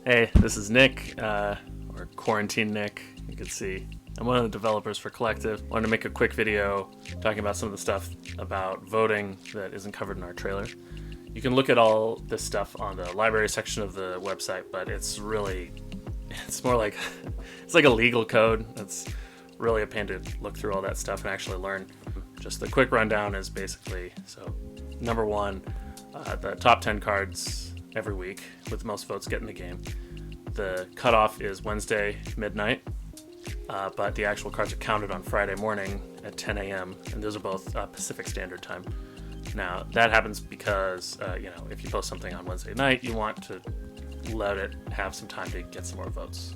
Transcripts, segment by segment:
Hey, this is Nick, or Quarantine Nick, you can see. I'm one of the developers for Collective. I wanted to make a quick video talking about some of the stuff about voting that isn't covered in our trailer. You can look at all this stuff on the library section of the website, but it's more like, it's like a legal code. It's really a pain to look through all that stuff and actually learn. Just the quick rundown is basically, so number one, the top 10 cards every week with the most votes get in the game. The cutoff is Wednesday midnight, but the actual cards are counted on Friday morning at 10 a.m. and those are both Pacific Standard Time. Now that happens because if you post something on Wednesday night, you want to let it have some time to get some more votes.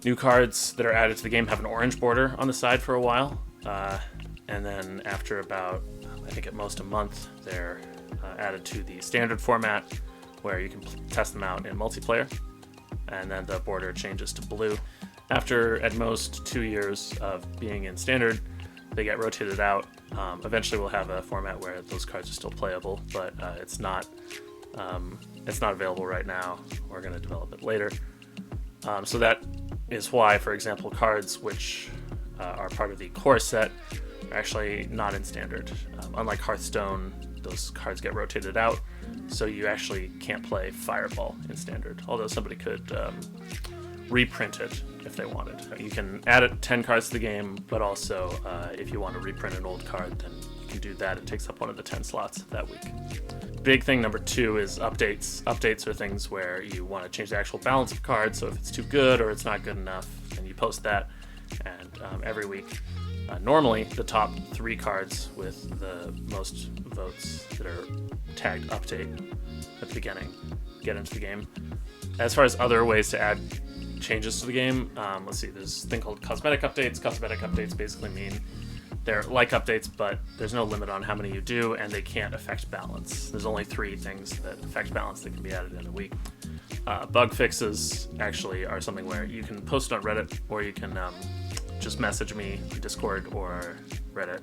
New cards that are added to the game have an orange border on the side for a while, and then after about, I think at most a month, they're added to the standard format where you can test them out in multiplayer, and then the border changes to blue. After at most 2 years of being in standard, they get rotated out. Eventually we'll have a format where those cards are still playable, but it's not available right now. We're going to develop it later. So that is why, for example, cards which are part of the core set are actually not in standard. Unlike Hearthstone, those cards get rotated out, so you actually can't play Fireball in standard, although somebody could reprint it if they wanted. You can add 10 cards to the game, but also if you want to reprint an old card, then you can do that. It takes up one of the 10 slots that week. Big thing number 2 is updates. Updates are things where you want to change the actual balance of cards, so if it's too good or it's not good enough, then you post that, and every week. Normally, the top 3 cards with the most votes that are tagged update at the beginning get into the game. As far as other ways to add changes to the game, let's see, there's a thing called cosmetic updates. Cosmetic updates basically mean they're like updates, but there's no limit on how many you do, and they can't affect balance. There's only 3 things that affect balance that can be added in a week. Bug fixes actually are something where you can post it on Reddit, or you can just message me, Discord or Reddit,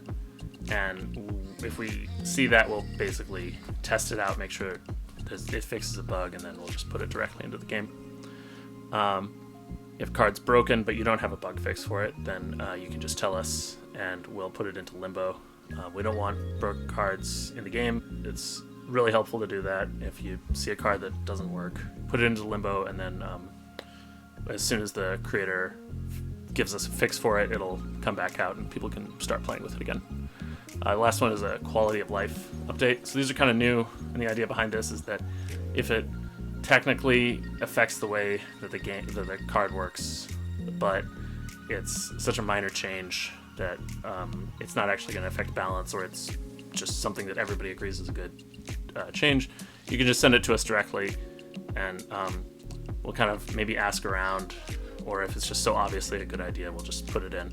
and if we see that, we'll basically test it out, make sure it fixes a bug, and then we'll just put it directly into the game. If card's broken but you don't have a bug fix for it, then you can just tell us and we'll put it into Limbo. We don't want broken cards in the game. It's really helpful to do that. If you see a card that doesn't work, put it into Limbo, and then as soon as the creator gives us a fix for it, it'll come back out and people can start playing with it again. The last one is a quality of life update. So these are kind of new, and the idea behind this is that if it technically affects the way that the card works, but it's such a minor change that it's not actually going to affect balance, or it's just something that everybody agrees is a good change, you can just send it to us directly, and we'll kind of maybe ask around, or if it's just so obviously a good idea, we'll just put it in,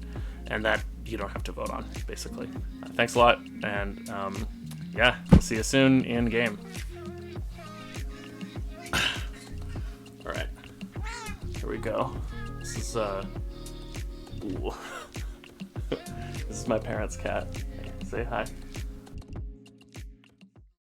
and that you don't have to vote on, basically. Thanks a lot, and yeah, we'll see you soon in game. All right, here we go. This is ooh. This is my parents' cat. Say hi.